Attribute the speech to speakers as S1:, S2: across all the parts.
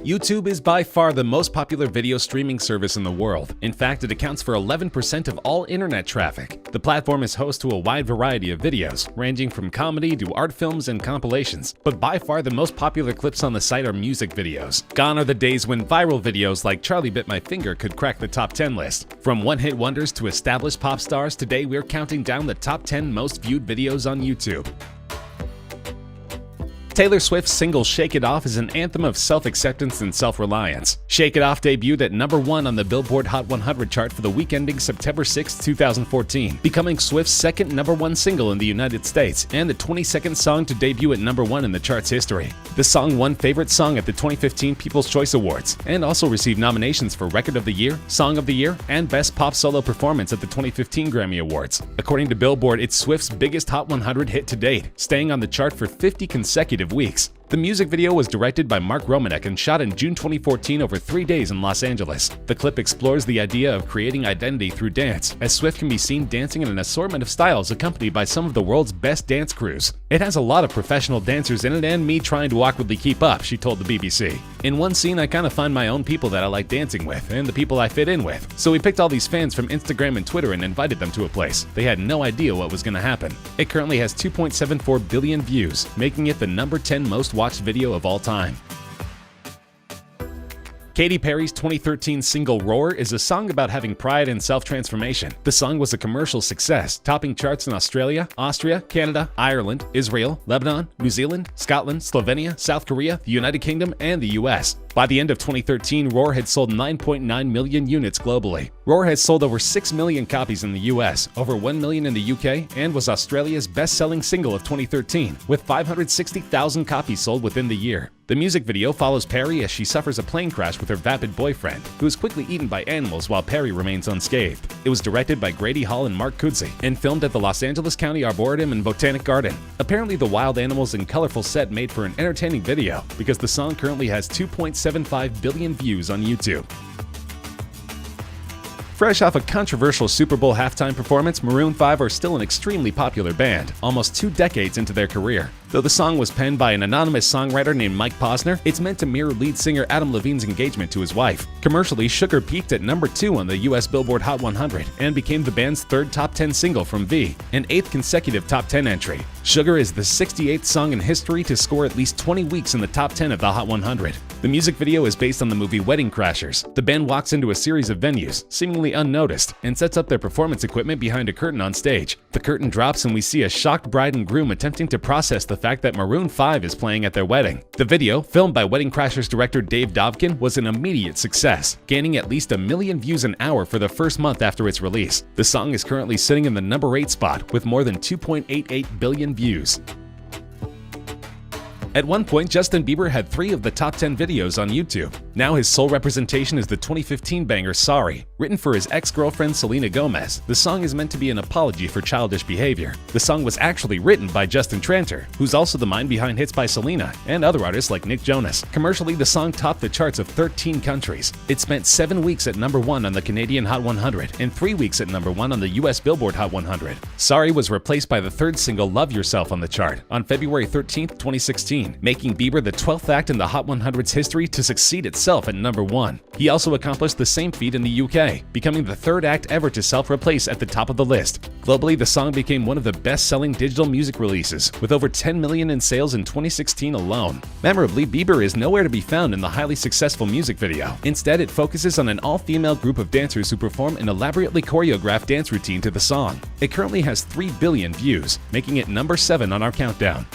S1: YouTube is by far the most popular video streaming service in the world. In fact, it accounts for 11% of all internet traffic. The platform is host to a wide variety of videos, ranging from comedy to art films and compilations, but by far the most popular clips on the site are music videos. Gone are the days when viral videos like Charlie Bit My Finger could crack the top 10 list. From one-hit wonders to established pop stars, today we're counting down the top 10 most viewed videos on YouTube. Taylor Swift's single Shake It Off is an anthem of self-acceptance and self-reliance. Shake It Off debuted at number 1 on the Billboard Hot 100 chart for the week ending September 6, 2014, becoming Swift's second number 1 single in the United States and the 22nd song to debut at number 1 in the chart's history. The song won Favorite Song at the 2015 People's Choice Awards and also received nominations for Record of the Year, Song of the Year, and Best Pop Solo Performance at the 2015 Grammy Awards. According to Billboard, it's Swift's biggest Hot 100 hit to date, staying on the chart for 50 consecutive weeks. The music video was directed by Mark Romanek and shot in June 2014 over 3 days in Los Angeles. The clip explores the idea of creating identity through dance, as Swift can be seen dancing in an assortment of styles accompanied by some of the world's best dance crews. It has a lot of professional dancers in it and me trying to awkwardly keep up, she told the BBC. In one scene, I kind of find my own people that I like dancing with and the people I fit in with. So we picked all these fans from Instagram and Twitter and invited them to a place. They had no idea what was going to happen. It currently has 2.74 billion views, making it the number 10 most watched video of all time. Katy Perry's 2013 single Roar is a song about having pride and self-transformation. The song was a commercial success, topping charts in Australia, Austria, Canada, Ireland, Israel, Lebanon, New Zealand, Scotland, Slovenia, South Korea, the United Kingdom, and the US. By the end of 2013, Roar had sold 9.9 million units globally. Roar has sold over 6 million copies in the US, over 1 million in the UK, and was Australia's best-selling single of 2013, with 560,000 copies sold within the year. The music video follows Perry as she suffers a plane crash with her vapid boyfriend, who is quickly eaten by animals while Perry remains unscathed. It was directed by Grady Hall and Mark Kudzi and filmed at the Los Angeles County Arboretum and Botanic Garden. Apparently, the wild animals and colorful set made for an entertaining video because the song currently has 2.75 billion views on YouTube. Fresh off a controversial Super Bowl halftime performance, Maroon 5 are still an extremely popular band, almost 2 decades into their career. Though the song was penned by an anonymous songwriter named Mike Posner, it's meant to mirror lead singer Adam Levine's engagement to his wife. Commercially, Sugar peaked at number 2 on the US Billboard Hot 100 and became the band's 3rd top 10 single from V, an 8th consecutive top 10 entry. Sugar is the 68th song in history to score at least 20 weeks in the top 10 of the Hot 100. The music video is based on the movie Wedding Crashers. The band walks into a series of venues, seemingly unnoticed, and sets up their performance equipment behind a curtain on stage. The curtain drops and we see a shocked bride and groom attempting to process the fact that Maroon 5 is playing at their wedding. The video, filmed by Wedding Crashers director Dave Dobkin, was an immediate success, gaining at least 1 million views an hour for the first month after its release. The song is currently sitting in the number 8 spot with more than 2.88 billion views. At one point, Justin Bieber had 3 of the top 10 videos on YouTube. Now his sole representation is the 2015 banger Sorry. Written for his ex-girlfriend Selena Gomez, the song is meant to be an apology for childish behavior. The song was actually written by Justin Tranter, who's also the mind behind hits by Selena and other artists like Nick Jonas. Commercially, the song topped the charts of 13 countries. It spent 7 weeks at number 1 on the Canadian Hot 100 and 3 weeks at number 1 on the US Billboard Hot 100. Sorry was replaced by the 3rd single Love Yourself on the chart on February 13, 2016. Making Bieber the 12th act in the Hot 100's history to succeed itself at number 1. He also accomplished the same feat in the UK, becoming the 3rd act ever to self-replace at the top of the list. Globally, the song became one of the best-selling digital music releases, with over 10 million in sales in 2016 alone. Memorably, Bieber is nowhere to be found in the highly successful music video. Instead, it focuses on an all-female group of dancers who perform an elaborately choreographed dance routine to the song. It currently has 3 billion views, making it number 7 on our countdown.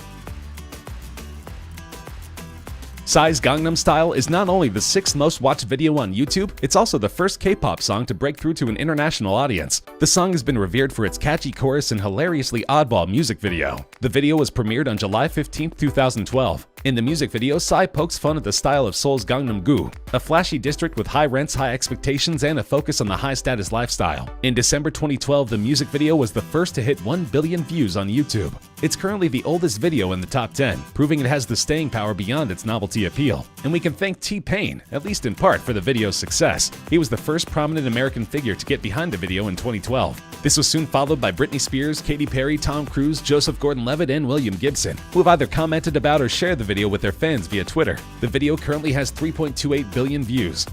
S1: Psy's Gangnam Style is not only the 6th most watched video on YouTube, it's also the first K-pop song to break through to an international audience. The song has been revered for its catchy chorus and hilariously oddball music video. The video was premiered on July 15, 2012. In the music video, Psy pokes fun at the style of Seoul's Gangnam-gu, a flashy district with high rents, high expectations, and a focus on the high-status lifestyle. In December 2012, the music video was the first to hit 1 billion views on YouTube. It's currently the oldest video in the top 10, proving it has the staying power beyond its novelty appeal. And we can thank T-Pain, at least in part, for the video's success. He was the first prominent American figure to get behind the video in 2012. This was soon followed by Britney Spears, Katy Perry, Tom Cruise, Joseph Gordon-Levitt, and William Gibson, who have either commented about or shared the video with their fans via Twitter. The video currently has 3.28 billion views.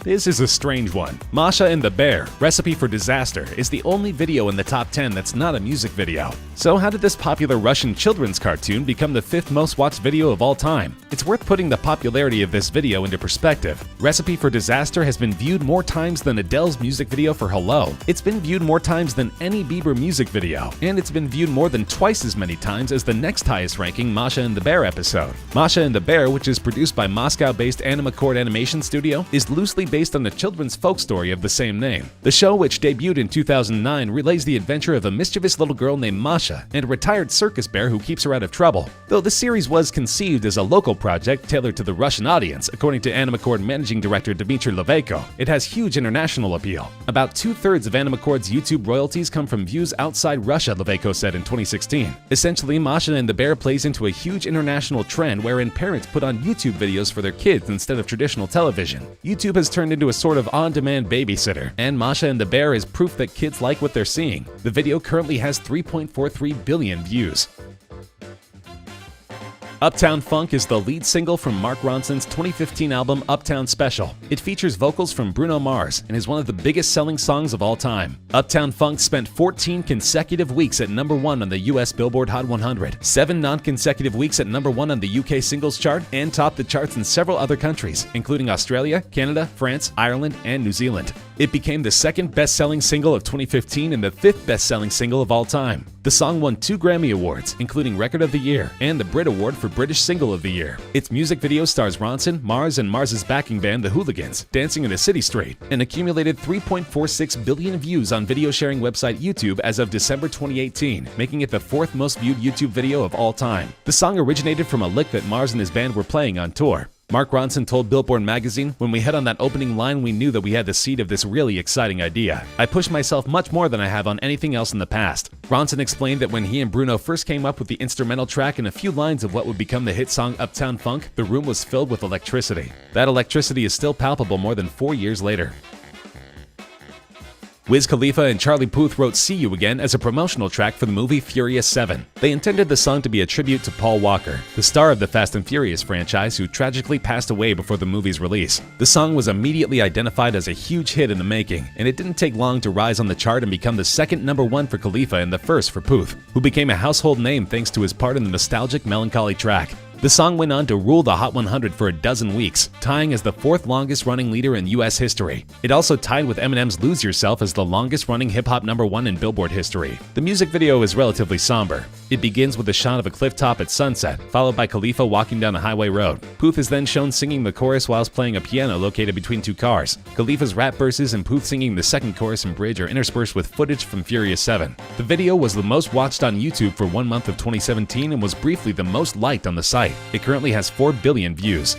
S1: This is a strange one. Masha and the Bear, Recipe for Disaster, is the only video in the top 10 that's not a music video. So how did this popular Russian children's cartoon become the 5th most watched video of all time? It's worth putting the popularity of this video into perspective. Recipe for Disaster has been viewed more times than Adele's music video for Hello. It's been viewed more times than any Bieber music video, and it's been viewed more than twice as many times as the next highest ranking Masha and the Bear episode. Masha and the Bear, which is produced by Moscow-based Animacord Animation Studio, is loosely based on the children's folk story of the same name. The show, which debuted in 2009, relays the adventure of a mischievous little girl named Masha and a retired circus bear who keeps her out of trouble. Though the series was conceived as a local project tailored to the Russian audience, according to Animacord managing director Dmitry Levenko, it has huge international appeal. About 2/3 of Animacord's YouTube royalties come from views outside Russia, Levenko said in 2016. Essentially, Masha and the Bear plays into a huge international trend wherein parents put on YouTube videos for their kids instead of traditional television. YouTube has turned into a sort of on-demand babysitter, and Masha and the Bear is proof that kids like what they're seeing. The video currently has 3.43 billion views. Uptown Funk is the lead single from Mark Ronson's 2015 album Uptown Special. It features vocals from Bruno Mars and is one of the biggest selling songs of all time. Uptown Funk spent 14 consecutive weeks at #1 on the US Billboard Hot 100, 7 non-consecutive weeks at #1 on the UK singles chart, and topped the charts in several other countries, including Australia, Canada, France, Ireland, and New Zealand. It became the 2nd best-selling single of 2015 and the 5th best-selling single of all time. The song won 2 Grammy Awards, including Record of the Year and the Brit Award for British Single of the Year. Its music video stars Ronson, Mars, and Mars's backing band, The Hooligans, dancing in a city street, and accumulated 3.46 billion views on video sharing website YouTube as of December 2018, making it the 4th most viewed YouTube video of all time. The song originated from a lick that Mars and his band were playing on tour. Mark Ronson told Billboard magazine, "When we hit on that opening line, we knew that we had the seed of this really exciting idea. I pushed myself much more than I have on anything else in the past." Ronson explained that when he and Bruno first came up with the instrumental track and a few lines of what would become the hit song Uptown Funk, the room was filled with electricity. That electricity is still palpable more than 4 years later. Wiz Khalifa and Charlie Puth wrote See You Again as a promotional track for the movie Furious 7. They intended the song to be a tribute to Paul Walker, the star of the Fast and Furious franchise who tragically passed away before the movie's release. The song was immediately identified as a huge hit in the making, and it didn't take long to rise on the chart and become the 2nd #1 for Khalifa and the 1st for Puth, who became a household name thanks to his part in the nostalgic Melancholy track. The song went on to rule the Hot 100 for a dozen weeks, tying as the 4th longest running leader in US history. It also tied with Eminem's Lose Yourself as the longest running hip-hop #1 in Billboard history. The music video is relatively somber. It begins with a shot of a cliff top at sunset, followed by Khalifa walking down a highway road. Puth is then shown singing the chorus whilst playing a piano located between 2 cars. Khalifa's rap verses and Puth singing the second chorus and bridge are interspersed with footage from Furious 7. The video was the most watched on YouTube for 1 month of 2017 and was briefly the most liked on the site. It currently has 4 billion views.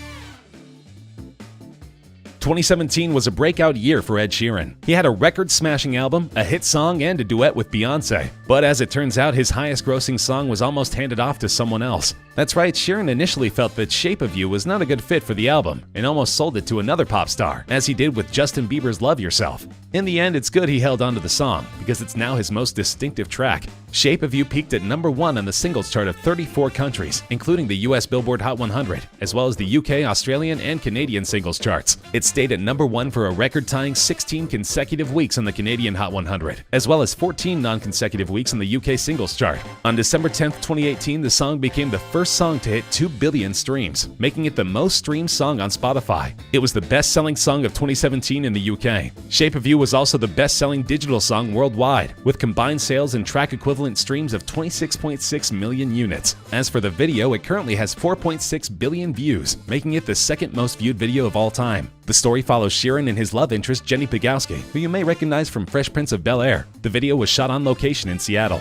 S1: 2017 was a breakout year for Ed Sheeran. He had a record-smashing album, a hit song, and a duet with Beyoncé. But as it turns out, his highest-grossing song was almost handed off to someone else. That's right, Sheeran initially felt that Shape of You was not a good fit for the album, and almost sold it to another pop star, as he did with Justin Bieber's Love Yourself. In the end, it's good he held onto the song, because it's now his most distinctive track. Shape of You peaked at #1 on the singles chart of 34 countries, including the US Billboard Hot 100, as well as the UK, Australian, and Canadian singles charts. It stayed at #1 for a record-tying 16 consecutive weeks on the Canadian Hot 100, as well as 14 non-consecutive weeks on the UK singles chart. On December 10th, 2018, the song became the first song to hit 2 billion streams, making it the most streamed song on Spotify. It was the best-selling song of 2017 in the UK. Shape of You was also the best-selling digital song worldwide, with combined sales and track equivalent streams of 26.6 million units. As for the video, it currently has 4.6 billion views, making it the 2nd most viewed video of all time. The story follows Sheeran and his love interest Jenny Pegowski, who you may recognize from Fresh Prince of Bel-Air. The video was shot on location in Seattle.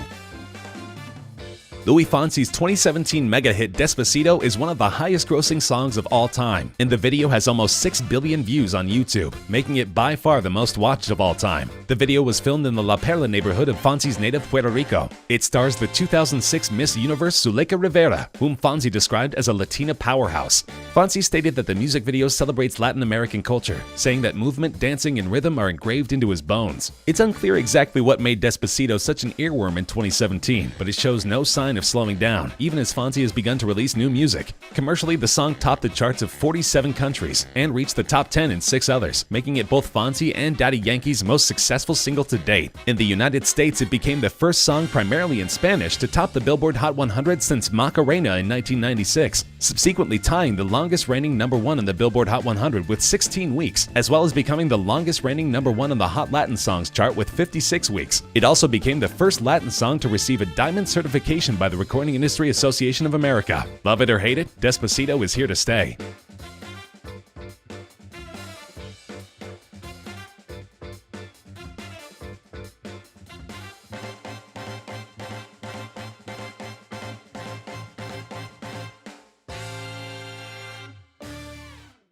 S1: Luis Fonsi's 2017 mega hit Despacito is one of the highest-grossing songs of all time, and the video has almost 6 billion views on YouTube, making it by far the most watched of all time. The video was filmed in the La Perla neighborhood of Fonsi's native Puerto Rico. It stars the 2006 Miss Universe Zuleika Rivera, whom Fonsi described as a Latina powerhouse. Fonsi stated that the music video celebrates Latin American culture, saying that movement, dancing, and rhythm are engraved into his bones. It's unclear exactly what made Despacito such an earworm in 2017, but it shows no sign of slowing down, even as Fonsi has begun to release new music. Commercially, the song topped the charts of 47 countries and reached the top 10 in 6 others, making it both Fonsi and Daddy Yankee's most successful single to date. In the United States, it became the first song primarily in Spanish to top the Billboard Hot 100 since Macarena in 1996, subsequently tying the longest reigning #1 on the Billboard Hot 100 with 16 weeks, as well as becoming the longest reigning #1 on the Hot Latin Songs chart with 56 weeks. It also became the first Latin song to receive a diamond certification by the Recording Industry Association of America. Love it or hate it, Despacito is here to stay.